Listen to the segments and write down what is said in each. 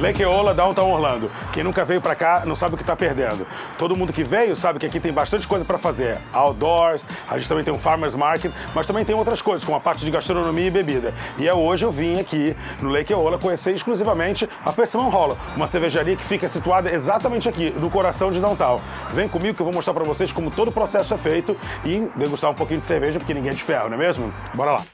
Lake Eola, Downtown Orlando. Quem nunca veio pra cá não sabe o que tá perdendo. Todo mundo que veio sabe que aqui tem bastante coisa pra fazer. Outdoors, a gente também tem um Farmers Market, mas também tem outras coisas, como a parte de gastronomia e bebida. E hoje eu vim aqui no Lake Eola conhecer exclusivamente a Persimmon Hollow, uma cervejaria que fica situada exatamente aqui, no coração de Downtown. Vem comigo que eu vou mostrar pra vocês como todo o processo é feito e degustar um pouquinho de cerveja, porque ninguém é de ferro, não é mesmo? Bora lá!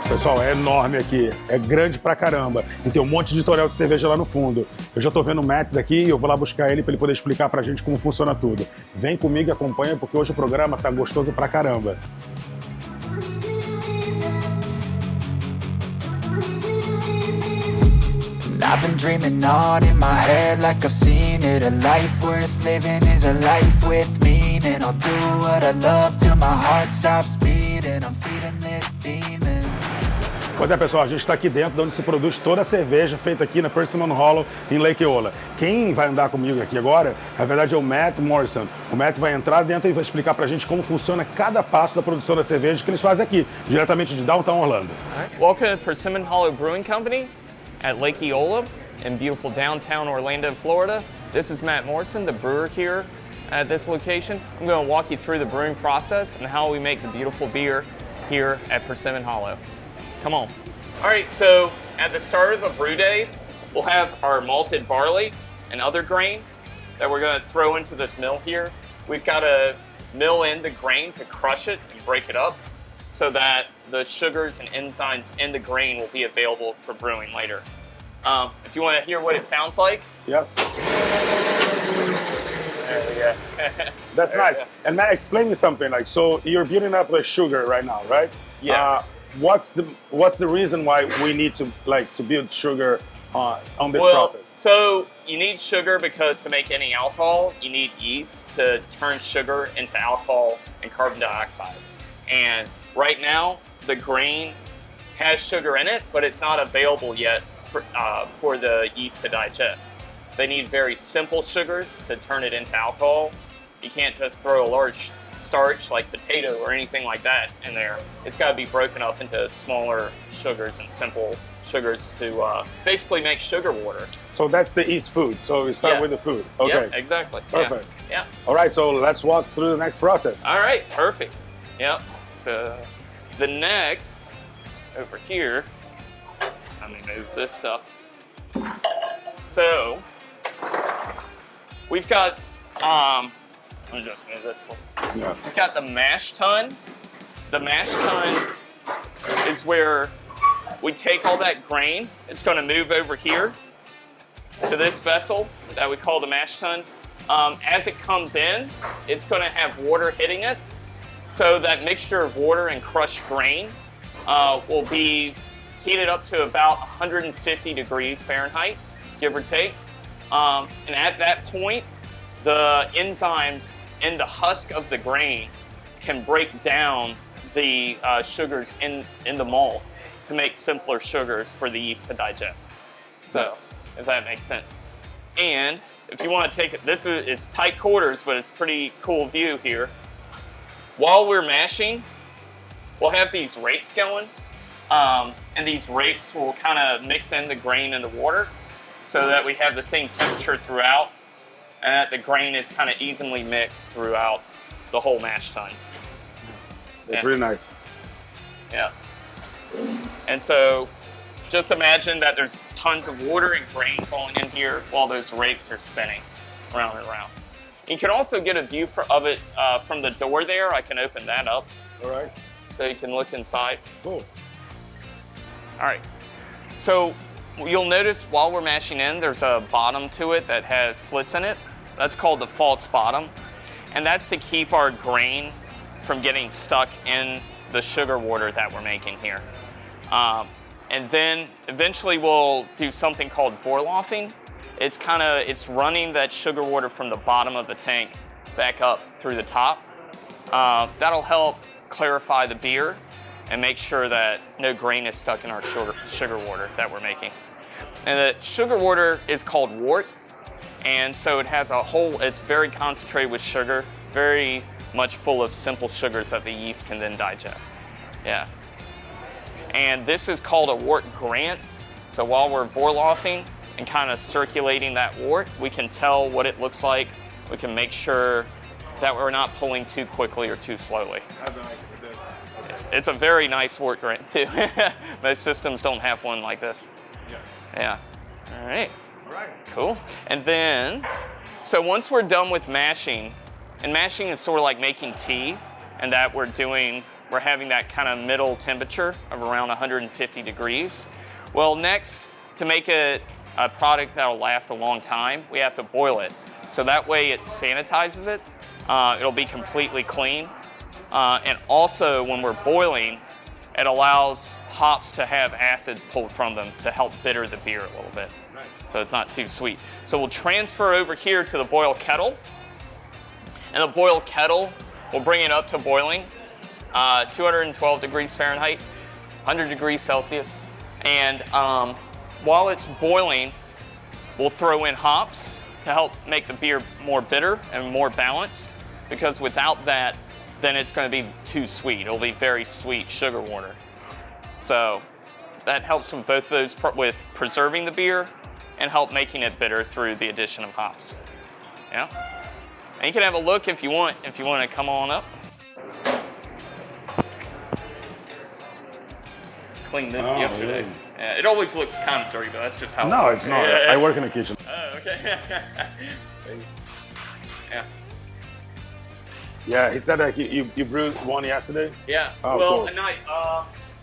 Pessoal, é enorme aqui, é grande pra caramba e tem um monte de tonel de cerveja lá no fundo. Eu já tô vendo o Matt daqui e eu vou lá buscar ele pra ele poder explicar pra gente como funciona tudo. Vem comigo e acompanha porque hoje o programa tá gostoso pra caramba. I've been dreaming on in my head like I've seen it. A life worth living is a life with meaning. I'll do what I love till my heart stops beating. I'm feeding this demon. Pois é, pessoal, a gente está aqui dentro de onde se produz toda a cerveja feita aqui na Persimmon Hollow, em Lake Eola. Quem vai andar comigo aqui agora, na verdade, é o Matt Morrison. O Matt vai entrar dentro e vai explicar pra gente como funciona cada passo da produção da cerveja que eles fazem aqui, diretamente de Downtown Orlando. Welcome to Persimmon Hollow Brewing Company at Lake Eola in beautiful downtown Orlando, Florida. This is Matt Morrison, the brewer here at this location. I'm going to walk you through the brewing process and how we make the beautiful beer here at Persimmon Hollow. Come on. All right, so at the start of the brew day, we'll have our malted barley and other grain that we're going to throw into this mill here. We've got to mill in the grain to crush it and break it up so that the sugars and enzymes in the grain will be available for brewing later. If you want to hear what it sounds like. Yes. There we go. That's nice. And Matt, explain me something. Like, so you're building up the sugar right now, right? Yeah. What's the reason why we need to build sugar on this Well, process? so you need sugar because to make any alcohol, you need yeast to turn sugar into alcohol and carbon dioxide. And right now, the grain has sugar in it, but it's not available yet for the yeast to digest. They need very simple sugars to turn it into alcohol. You can't just throw a large starch like potato or anything like that in there. It's got to be broken up into smaller sugars and simple sugars to basically make sugar water. So that's the yeast food. So we start with the food. Okay. Yeah, exactly. Perfect. Yeah. All right, so let's walk through the next process. All right, perfect. Yep. So the next over here, let me move this stuff. So we've got let me just move this one. Yeah. We've got the mash tun. The mash tun is where we take all that grain. It's going to move over here to this vessel that we call the mash tun. As it comes in, it's going to have water hitting it. So that mixture of water and crushed grain will be heated up to about 150 degrees Fahrenheit, give or take. And at that point, the enzymes in the husk of the grain can break down the sugars in the malt to make simpler sugars for the yeast to digest. So, if that makes sense. And if you want to take it, it's tight quarters, but it's a pretty cool view here. While we're mashing, we'll have these rakes going, and these rakes will kind of mix in the grain and the water so that we have the same temperature throughout and that the grain is kind of evenly mixed throughout the whole mash tun. It's really nice. Yeah. And so just imagine that there's tons of water and grain falling in here while those rakes are spinning around and around. You can also get a view of it from the door there. I can open that up. All right. So you can look inside. Cool. All right. So you'll notice while we're mashing in, there's a bottom to it that has slits in it. That's called the false bottom. And that's to keep our grain from getting stuck in the sugar water that we're making here. And then eventually we'll do something called vorloffing. It's running that sugar water from the bottom of the tank back up through the top. That'll help clarify the beer and make sure that no grain is stuck in our sugar water that we're making. And the sugar water is called wort, and so it has it's very concentrated with sugar, very much full of simple sugars that the yeast can then digest. Yeah. And this is called a wort grant. So while we're boil offing and kind of circulating that wort, we can tell what it looks like. We can make sure that we're not pulling too quickly or too slowly. It's a very nice wort grant too. Most systems don't have one like this. Yes. Yeah. All right. Cool. And then, so once we're done with mashing, and mashing is sort of like making tea, and that we're having that kind of middle temperature of around 150 degrees. Well, next, to make it a product that'll last a long time, we have to boil it. So that way it sanitizes it. It'll be completely clean. And also, when we're boiling, it allows hops to have acids pulled from them to help bitter the beer a little bit. Right. So it's not too sweet. So we'll transfer over here to the boil kettle. And the boil kettle, we'll bring it up to boiling, 212 degrees Fahrenheit, 100 degrees Celsius. And while it's boiling, we'll throw in hops to help make the beer more bitter and more balanced, because without that, then it's going to be too sweet. It'll be very sweet sugar water. So that helps with both those, with preserving the beer and help making it bitter through the addition of hops. Yeah. And you can have a look if you want to come on up. Cleaned this yesterday. Yeah, it always looks kind of dirty, but that's just how. No, it's not. I work in the kitchen. Oh, okay. Yeah. Yeah, he said that you brewed one yesterday. Yeah. Oh, well, cool. a night.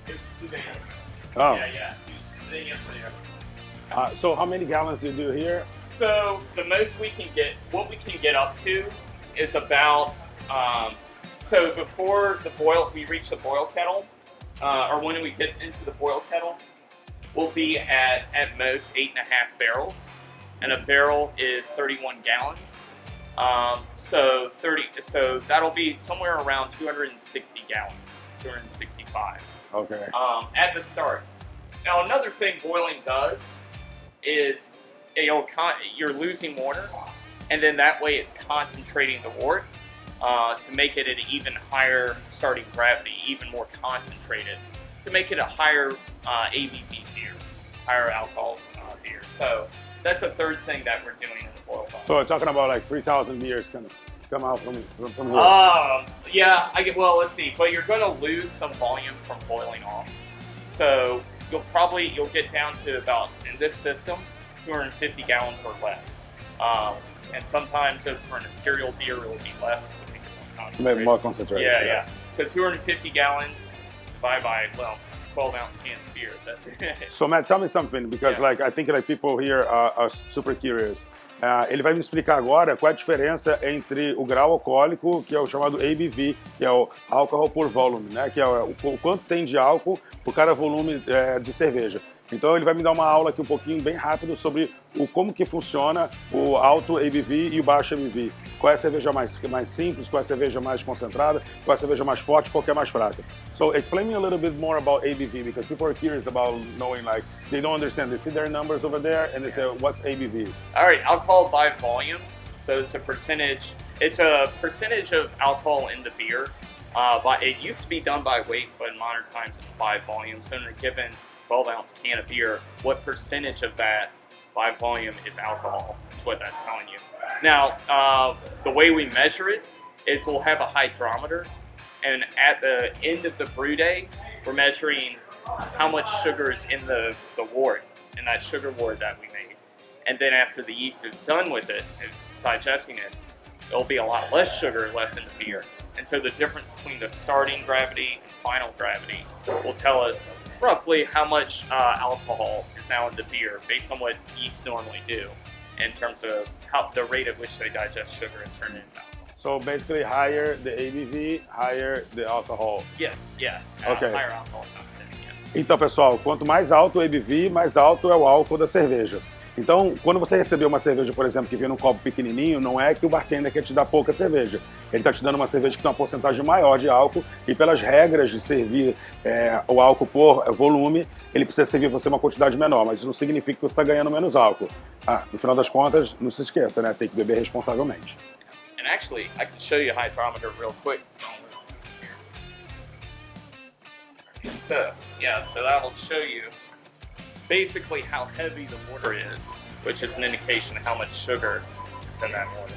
It was today. Oh. Yeah. Today yesterday. So how many gallons do you do here? So the most we can get, what we can get up to, is about. So before the boil, we reach the boil kettle, or when we get into the boil kettle, we'll be at most 8.5 barrels, and a barrel is 31 gallons. So that'll be somewhere around 260 gallons, 265. Okay. At the start. Now another thing boiling does is you're losing water, and then that way it's concentrating the wort to make it an even higher starting gravity, even more concentrated, to make it a higher ABV beer, higher alcohol beer. So that's a third thing that we're doing in the boil pot. So we're talking about like 3,000 beers can come out from here. Yeah. Well, let's see. But you're going to lose some volume from boiling off. So you'll get down to about, in this system, 250 gallons or less. And sometimes for an imperial beer, it will be less to make it more concentrated. To make it more concentrated. Yeah. So 250 gallons divided by 12-ounce can of beer. That's it. So Matt, tell me something, because I think people here are super curious. Ele vai me explicar agora qual é a diferença entre o grau alcoólico, que é o chamado ABV, que é o alcohol por volume, né? Que é o quanto tem de álcool por cada volume de cerveja. Então ele vai me dar uma aula aqui um pouquinho bem rápido sobre como que funciona o alto ABV e o baixo ABV. Qual é a cerveja mais simples, qual é a cerveja mais concentrada, qual é a cerveja mais forte, qual que é mais fraca. So explain me a little bit more about ABV, because people are curious about knowing, like, they don't understand. They see their numbers over there and they say, what's ABV? All right, alcohol by volume. So it's a percentage of alcohol in the beer. It used to be done by weight, but in modern times it's by volume. So in a given 12-ounce can of beer, what percentage of that by volume is alcohol? That's what that's telling you. Now, the way we measure it is we'll have a hydrometer, and at the end of the brew day, we're measuring how much sugar is in the wort, in that sugar wort that we made. And then after the yeast is done with it, is digesting it, there'll be a lot less sugar left in the beer. And so the difference between the starting gravity and final gravity will tell us roughly how much alcohol is now in the beer based on what yeast normally do in terms of the rate at which they digest sugar and turn it into alcohol. So basically, higher the ABV, higher the alcohol. Yes. Okay. Higher alcohol content, yeah. Então, pessoal, quanto mais alto o ABV, mais alto é o álcool da cerveja. Então, quando você receber uma cerveja, por exemplo, que vem num copo pequenininho, não é que o bartender quer te dar pouca cerveja. Ele está te dando uma cerveja que tem uma porcentagem maior de álcool, e pelas regras de servir o álcool por volume, ele precisa servir você uma quantidade menor, mas isso não significa que você está ganhando menos álcool. No final das contas, não se esqueça, né? Tem que beber responsavelmente. And actually, I can show you a hydrometer real quick. So, yeah, so that'll show you basically how heavy the water is, which is an indication of how much sugar is in that water.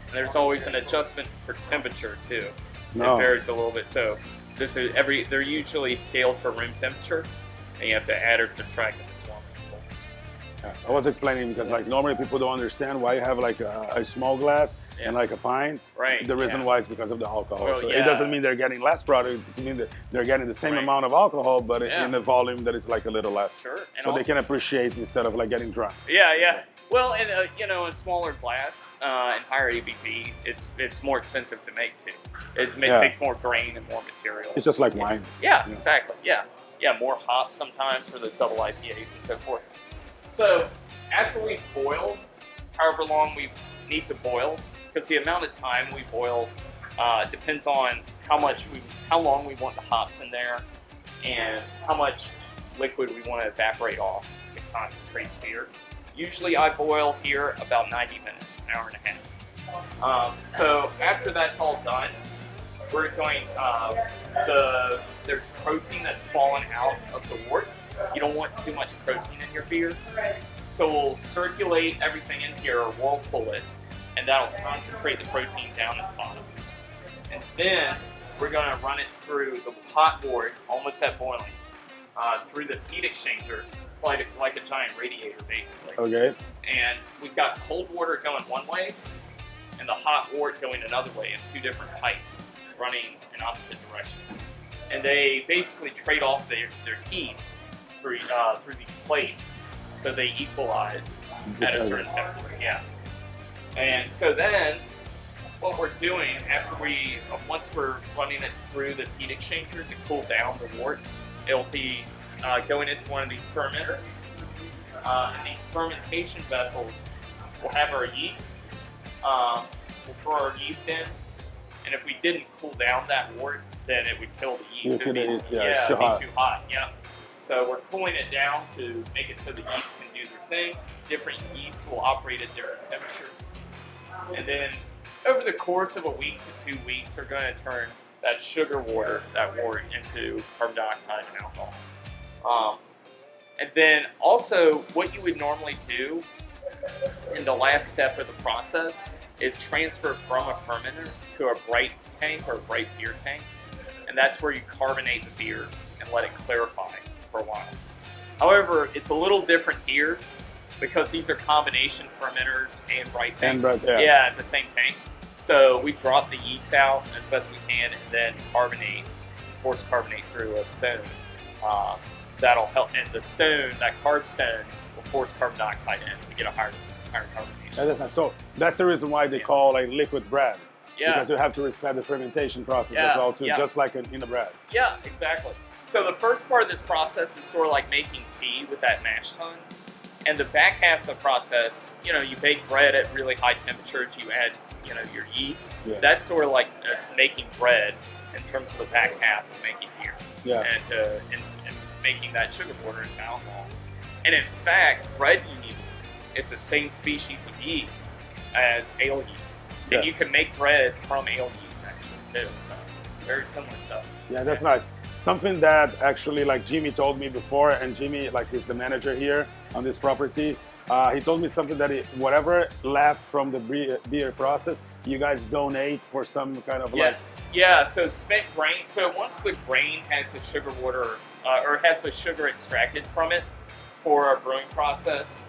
And there's always an adjustment for temperature too. No. It varies a little bit. So this is they're usually scaled for room temperature, and you have to add or subtract if it's warm. I was explaining because like normally people don't understand why you have like a small glass and like a pint. Right. The reason why is because of the alcohol. Well, so it doesn't mean they're getting less product. It means that they're getting the same amount of alcohol, but in the volume that is like a little less. Sure. And so also, they can appreciate instead of like getting drunk. Yeah. Well, and you know, a smaller glass and higher ABV, it's more expensive to make too. It takes more grain and more material. It's just like wine. Yeah, exactly. Yeah, more hops sometimes for the double IPAs and so forth. So after we've boiled, however long we need to boil, because the amount of time we boil depends on how long we want the hops in there, and how much liquid we want to evaporate off to concentrate beer. Usually I boil here about 90 minutes, an hour and a half. So after that's all done, we're going, there's protein that's fallen out of the wort. You don't want too much protein in your beer. So we'll circulate everything in here, or whirlpool it, and that'll concentrate the protein down at the bottom. And then we're going to run it through the hot wort, almost at boiling, through this heat exchanger. It's like a giant radiator, basically. Okay. And we've got cold water going one way, and the hot wort going another way in two different pipes, running in opposite directions. And they basically trade off their heat through these plates, so they equalize at a certain temperature. Yeah. And so then, what we're doing once we're running it through this heat exchanger to cool down the wort, it'll be going into one of these fermenters. And these fermentation vessels will have our yeast. We'll throw our yeast in, and if we didn't cool down that wort, then it would kill the yeast. It'd be too hot. Yeah. So we're cooling it down to make it so the yeast can do their thing. Different yeasts will operate at different temperatures. And then over the course of a week to 2 weeks, they're going to turn that sugar wort into carbon dioxide and alcohol. And then also what you would normally do in the last step of the process is transfer from a fermenter to a bright tank or a bright beer tank. And that's where you carbonate the beer and let it clarify for a while. However, it's a little different here because these are combination fermenters and bright tanks. At the same tank. So we drop the yeast out as best we can and then force carbonate through a stone. That'll help, and the stone, that carb stone, will force carbon dioxide in to get a higher carbonation. That's nice. So that's the reason why they call like liquid bread. Yeah. Because you have to respect the fermentation process as well too, just like in the bread. Yeah, exactly. So the first part of this process is sort of like making tea with that mash tun. And the back half of the process, you bake bread at really high temperatures, you add, your yeast. Yeah. That's sort of like making bread in terms of the back half of making beer. Yeah. And making that sugar water into alcohol. And in fact, bread yeast is the same species of yeast as ale yeast. And you can make bread from ale yeast actually too. So very similar stuff. Yeah, that's nice. Something that actually like Jimmy told me before, and Jimmy is the manager here on this property. He told me something that whatever left from the beer process, you guys donate for some kind of So spent grain. So once the grain has the sugar water or has the sugar extracted from it for our brewing process,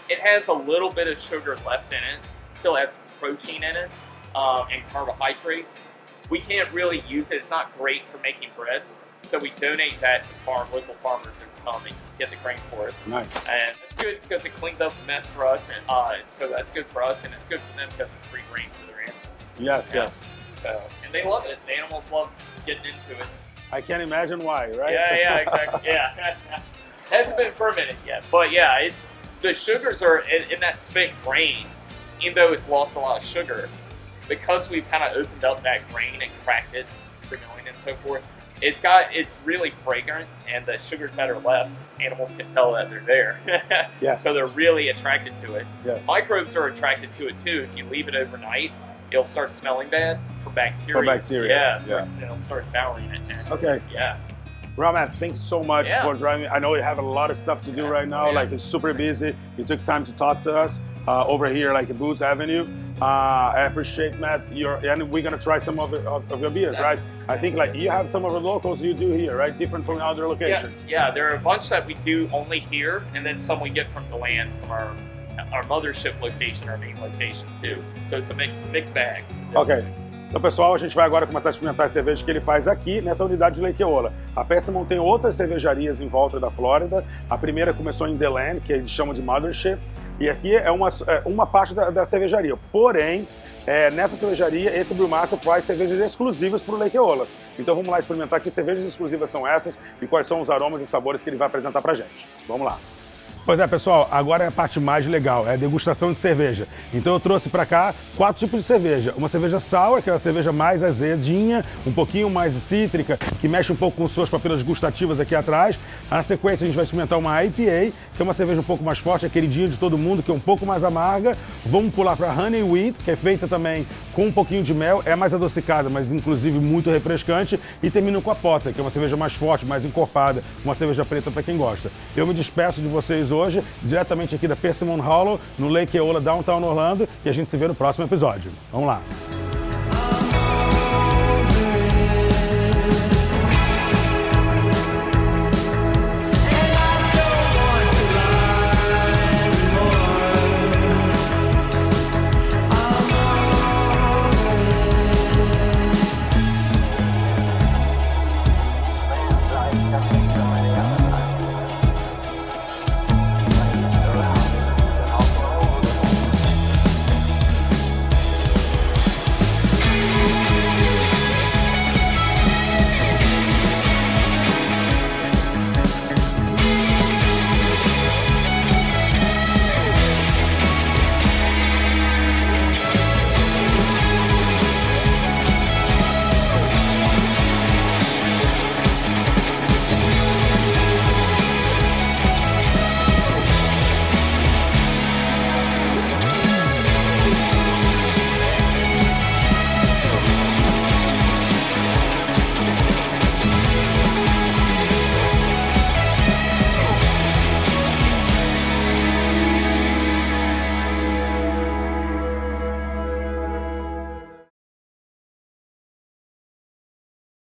it has a little bit of sugar left in it. Still has protein in it and carbohydrates. We can't really use it. It's not great for making bread. So we donate that to local farmers who come and get the grain for us. Nice. And it's good because it cleans up the mess for us. And so that's good for us, and it's good for them because it's free grain for their animals. Yes. So, and they love it. The animals love getting into it. I can't imagine why, right? Yeah, exactly. Yeah. Hasn't been fermented yet. But yeah, the sugars are in that spent grain, even though it's lost a lot of sugar, because we've kind of opened up that grain and cracked it for going and so forth, It's really fragrant, and the sugars that are left, animals can tell that they're there. Yes. So they're really attracted to it. Yes. Microbes are attracted to it too. If you leave it overnight, it'll start smelling bad for bacteria. For bacteria. Yeah, so it'll start souring it naturally. Okay. Yeah. Roman, thanks so much for driving. I know you have a lot of stuff to do right now. Like, it's super busy. You took time to talk to us over here, like in Booth Avenue. I appreciate, Matt, and we're gonna try some of your beers, right? I think like you have some of the locals you do here, right? Different from other locations. Yes, yeah, there are a bunch that we do only here, and then some we get from DeLand, from our mothership location, our main location too. So it's a mixed bag. Ok. Então, pessoal, a gente vai agora começar a experimentar as cervejas que ele faz aqui nessa unidade de Lake Eola. A Pessamon tem outras cervejarias em volta da Flórida. A primeira começou em DeLand, que eles chamam de Mothership, e aqui é uma parte da cervejaria. Porém, nessa cervejaria, esse brewmaster faz cervejas exclusivas para o Lake Eola. Então vamos lá experimentar que cervejas exclusivas são essas e quais são os aromas e sabores que ele vai apresentar para a gente. Vamos lá. Pois é, pessoal, agora é a parte mais legal, é a degustação de cerveja. Então eu trouxe para cá 4 tipos de cerveja. Uma cerveja sour, que é a cerveja mais azedinha, um pouquinho mais cítrica, que mexe um pouco com suas papilas gustativas aqui atrás. Na sequência a gente vai experimentar uma IPA, que é uma cerveja um pouco mais forte, a queridinha de todo mundo, que é um pouco mais amarga. Vamos pular para Honey Wheat, que é feita também com um pouquinho de mel, é mais adocicada, mas inclusive muito refrescante. E termina com a Porter, que é uma cerveja mais forte, mais encorpada, uma cerveja preta para quem gosta. Eu me despeço de vocês hoje, diretamente aqui da Persimmon Hollow, no Lake Eola, Downtown Orlando, e a gente se vê no próximo episódio. Vamos lá!